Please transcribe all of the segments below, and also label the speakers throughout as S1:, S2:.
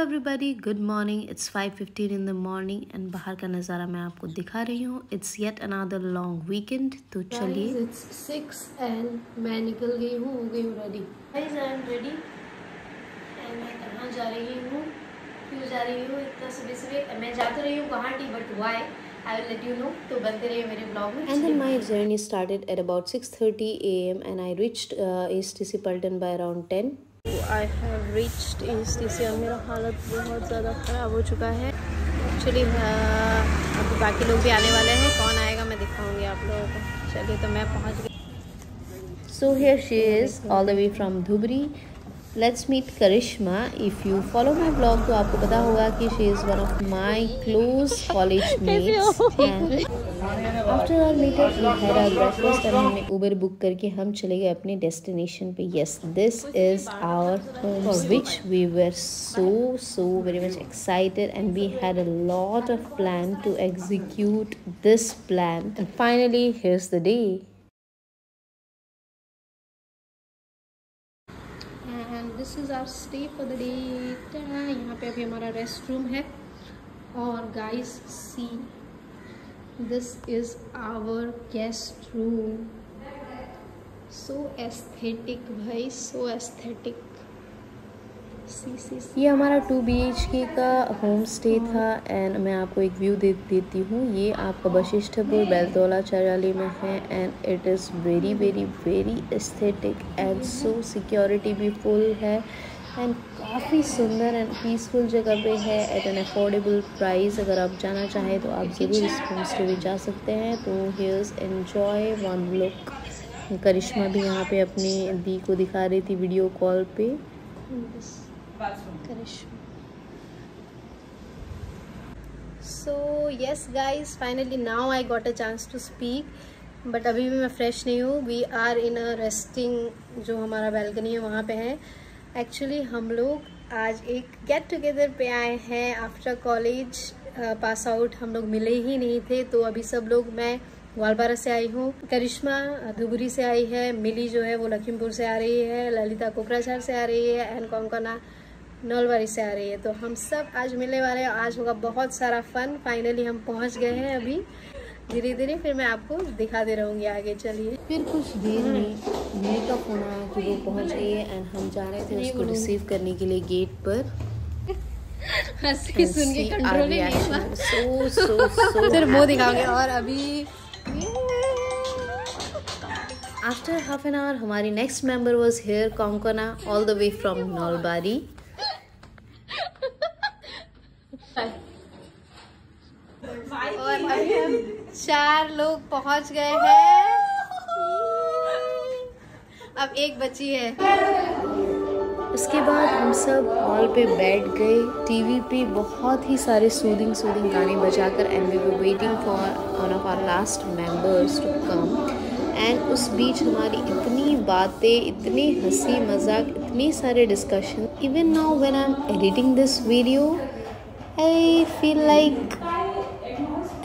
S1: Everybody, good morning. It's 5:15 in the morning and बाहर का नज़ारा मैं आपको दिखा रही हूँ। It's yet another long weekend. तो चलिए,
S2: इट्स 6 and मैं निकल गई हूँ, हो गई हूँ ready. Guys I am ready and मैं कहाँ जा रही हूँ, क्यों जा रही हूँ इतना सुबह सुबह। मैं जा तो रही हूँ Guwahati, but why I will let you know. तो बनते रहिए मेरे ब्लॉग में।
S1: And then my journey started at about 6:30 a.m. and I reached ASTC Paltan by around 10.
S2: I have reached ASTC। अब मेरा हालत बहुत ज़्यादा ख़राब हो चुका है एक्चुअली। अभी बाकी लोग भी आने वाले हैं, कौन आएगा मैं दिखाऊंगी आप लोगों को। चलिए, तो मैं पहुंच गई।
S1: So here she is, all the way from Dhubri. Let's meet Karishma. If you follow my blog तो आपको पता होगा कि she is one of my close college mates. And after our meetup we had our breakfast and हमने Uber book करके हम चले गए अपने destination पे। Yes, this is our home for which we were so very much excited and we had a lot of plan to execute this plan. And finally here's the day.
S2: This is our stay for the day. यहाँ पे अभी हमारा rest room है और guys see, this is our guest room. So aesthetic भाई, so aesthetic.
S1: ये हमारा 2 BHK का होम स्टे था एंड मैं आपको एक व्यू दे देती हूँ। ये आपका वशिष्ठपुर बेलतौला चराली में है and it is very aesthetic and so security भी फुल है एंड काफ़ी सुंदर एंड पीसफुल जगह पे है एट एन अफोर्डेबल प्राइस। अगर आप जाना चाहें तो आप ज़रूर इस होम स्टे में जा सकते हैं। तो हियर्स एन्जॉय वन लुक। करिश्मा भी यहाँ पे अपनी दी को दिखा रही थी वीडियो कॉल पे।
S2: So yes guys, finally now I got a chance to speak, but अभी भी मैं फ्रेश नहीं हूँ। We are in a resting, जो हमारा बैल्कनी है वहाँ पे है। एक्चुअली हम लोग आज एक गेट टुगेदर पे आए हैं आफ्टर कॉलेज पास आउट। हम लोग मिले ही नहीं थे, तो अभी सब लोग, मैं ग्वालपारा से आई हूँ, करिश्मा धुबरी से आई है, मिली जो है वो लखीमपुर से आ रही है, ललिता कोकराझार से आ रही है एंड कोंकणा नलबारी से आ रही है। तो हम सब आज मिलने वाले हैं। आज होगा बहुत सारा फन। फाइनली हम पहुंच गए हैं। अभी धीरे धीरे फिर मैं आपको दिखाते रहूँगी आगे। चलिए,
S1: फिर कुछ देर में मेरे का फोन आया कि वो पहुंच गई है एंड हम जा रहे थे उसको रिसीव करने के लिए गेट पर।
S2: हंसी सुन के कंट्रोल ही नहीं हुआ।
S1: सो
S2: फिर मुँह दिखाओगे। और अभी
S1: आफ्टर हाफ एन आवर हमारी next member was here, Konkona, all the way from Nalbari.
S2: और अभी हम 4 लोग पहुंच गए हैं। अब एक बची है।
S1: उसके बाद हम सब हॉल पे बैठ गए, टीवी पे बहुत ही सारे सूदिंग गाने बजाकर and we were waiting for one of our last members to come. And उस बीच हमारी इतनी बातें, इतनी हंसी मजाक, इतने सारे discussion. Even now when I am editing this video I feel like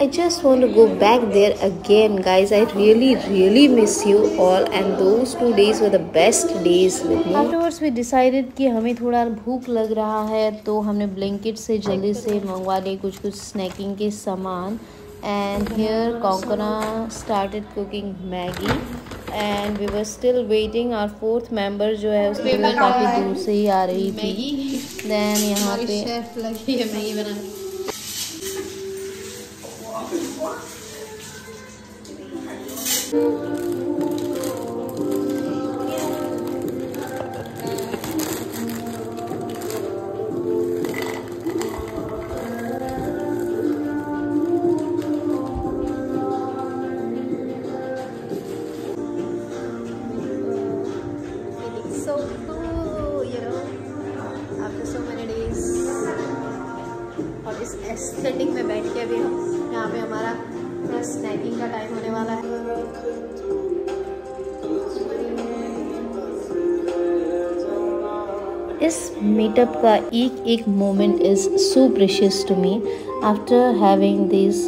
S1: I just want to go back there again, guys. I really miss you all and those 2 days were the best days with me. Afterwards we decided कि हमें थोड़ा भूख लग रहा है, तो हमने blanket से जल्दी से मंगवा लिए कुछ स्नैकिंग के सामान। And here Konkona started cooking Maggi and we were still waiting. Our 4th member जो है उसकी काफ़ी दूर से ही आ रही थी। Then यहाँ पे
S2: शेफ लगी है मैगी बनाने। So cool, you know, after so many days। और इस एस्थेटिक में बैठ के अभी यहाँ पे हमारा थोड़ा स्नैकिंग का टाइम होने वाला है।
S1: इस मीटअप का एक moment is so precious to me. After having this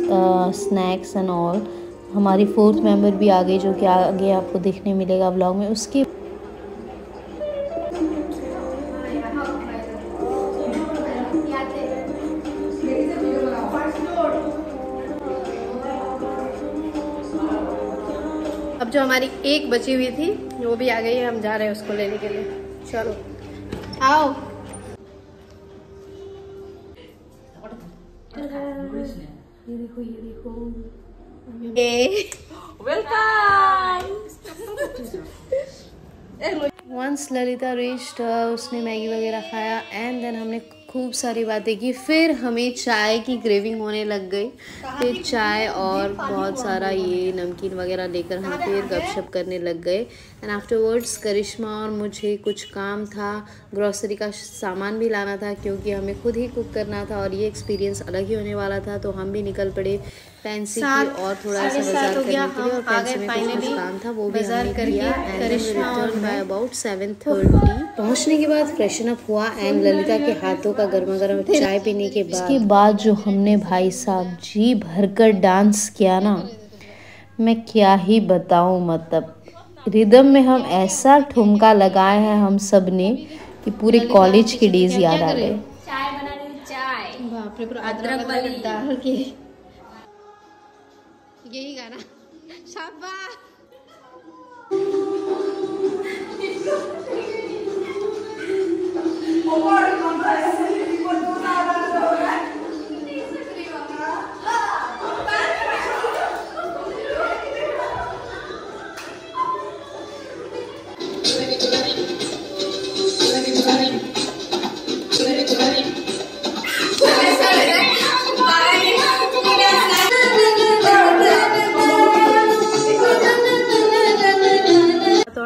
S1: snacks and all, हमारी 4th मेंबर भी आ गई, जो कि आगे आपको देखने मिलेगा व्लॉग में। उसके
S2: अब जो हमारी एक बची हुई थी वो भी आ गई है, हम जा रहे हैं उसको लेने के लिए। चलो आओ। ये देखो ये देखो,
S1: वेलकम। Once ललिता reached, उसने मैगी वगैरह खाया एंड देन हमने खूब सारी बातें की। फिर हमें चाय की क्रेविंग होने लग गई। फिर चाय और बहुत सारा ये नमकीन वगैरह लेकर हम फिर गपशप करने लग गए। एंड आफ्टरवर्ड्स करिश्मा और मुझे कुछ काम था, ग्रॉसरी का सामान भी लाना था क्योंकि हमें खुद ही कुक करना था और ये एक्सपीरियंस अलग ही होने वाला था। तो हम भी निकल पड़े फैंसी की और थोड़ा सा बाजार करने के लिए, और फैंसी में कुछ काम था वो भी हमने किया। And return by about 7:30। पहुंचने के बाद फ्रेशन अप हुआ एंड ललिता के हाथों का गर्मा गर्म चाय पीने के बाद जो हमने भाई साहब जी भरकर डांस किया ना, मैं क्या ही बताऊं। मतलब रिदम में हम ऐसा ठुमका लगाए हैं हम सब ने कि पूरे कॉलेज के डेज याद आ गए।
S2: चाय बना रही, चाय बाप रे, पूरा अदरक वाली डाल के यही गाना। शाबाश।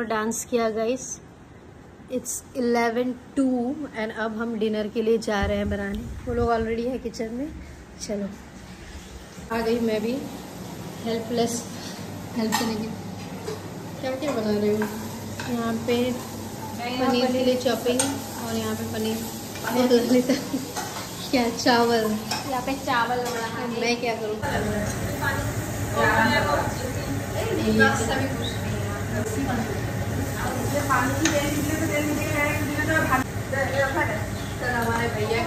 S2: डांस किया गाइस। इट्स 11:02 एंड अब हम डिनर के लिए जा रहे हैं बनाने। वो लोग ऑलरेडी है किचन में। चलो आ गई मैं भी हेल्पलेस, हेल्प करने की। क्या क्या बना रहे हो? यहाँ पे पनीर के लिए चॉपिंग और यहाँ पे पनीर और ललिता क्या चावल, यहाँ पे चावल बना। मैं क्या करूँ? हमारे भैया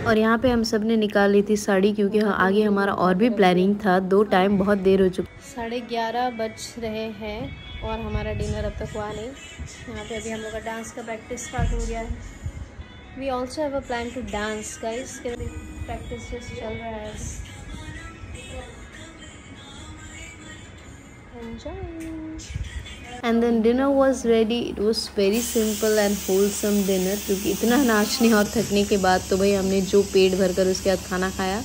S1: और यहाँ पे हम सब ने निकाल ली थी साड़ी क्योंकि आगे हमारा और भी प्लानिंग था। 2 टाइम बहुत देर हो चुकी।
S2: 11:30 बज रहे हैं और हमारा डिनर अब तक हुआ नहीं। यहाँ पे अभी हम लोग का डांस का प्रैक्टिस स्टार्ट हो गया है। We also have a plan to dance guys. Practice just चल रहा है।
S1: And then dinner was ready. It was very simple and wholesome dinner क्योंकि इतना नाचने और थकने के बाद तो भाई हमने जो पेट भरकर उसके बाद खाना खाया।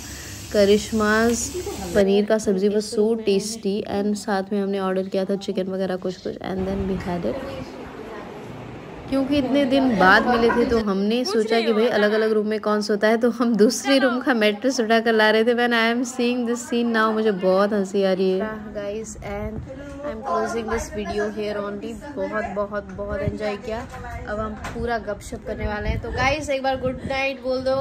S1: करिश्मास पनीर का सब्ज़ी was so टेस्टी एंड साथ में हमने ऑर्डर किया था चिकन वगैरह कुछ and then we had it. क्योंकि इतने दिन बाद मिले थे तो हमने सोचा कि भाई अलग अलग रूम में कौन सोता है, तो हम दूसरे रूम का मैट्रेस उठा कर ला रहे थे। When I am seeing this scene now मुझे बहुत हंसी आ रही है guys. And I am closing this video here only. बहुत बहुत बहुत एंजॉय किया। अब हम पूरा गपशप करने वाले हैं। तो गाइस एक बार गुड नाइट बोल दो।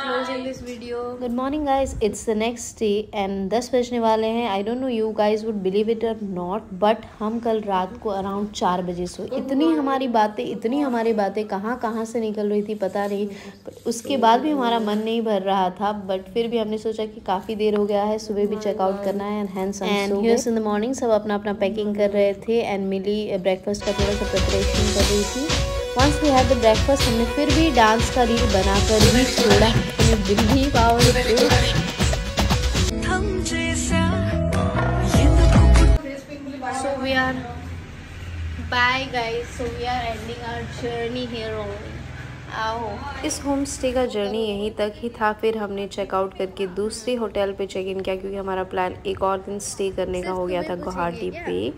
S1: Closing this video. Good morning guys, it's the next day and 10 बजने वाले हैं। I don't know you guys would believe it और नॉट, बट हम कल रात को अराउंड 4 बजे सोए। इतनी हमारी बातें कहाँ से निकल रही थी पता नहीं, बट उसके बाद भी हमारा मन नहीं भर रहा था। बट फिर भी हमने सोचा कि काफ़ी देर हो गया है, सुबह भी चेकआउट करना है। And here's in the morning सब अपना अपना पैकिंग कर रहे थे एंड मिली ब्रेकफास्ट का थोड़ा सा प्रिपरेशन कर रही थी। Once we had the breakfast हमने फिर भी डांस का रील बनाकर ही छोड़ा अपने दिल्ली पावर को। So we are bye guys. So we are ending our journey here only. आओ। इस होम स्टे का जर्नी यहीं तक ही था। फिर हमने चेकआउट करके दूसरे होटल पे चेक इन किया क्योंकि हमारा प्लान एक और दिन स्टे करने का हो गया था गुवाहाटी पे।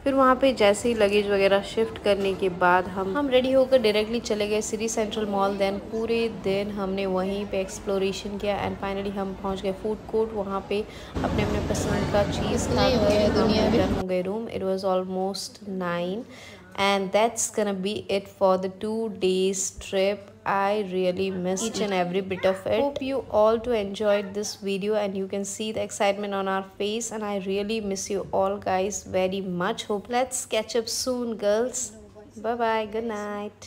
S1: फिर वहाँ पे जैसे ही लगेज वगैरह शिफ्ट करने के बाद हम रेडी होकर डायरेक्टली चले गए सिटी सेंट्रल मॉल। देन पूरे दिन हमने वहीं पे एक्सप्लोरेशन किया एंड फाइनली हम पहुँच गए फूड कोर्ट। वहाँ पे अपने अपने पसंद का चीज़ खाकर दुनिया में हो गए room. It was almost 9 and that's gonna be it for the 2 days trip. I really miss each and every bit of it. Hope you all to enjoyed this video and you can see the excitement on our face, and I really miss you all guys very much. Hope let's catch up soon girls. Bye bye, good night.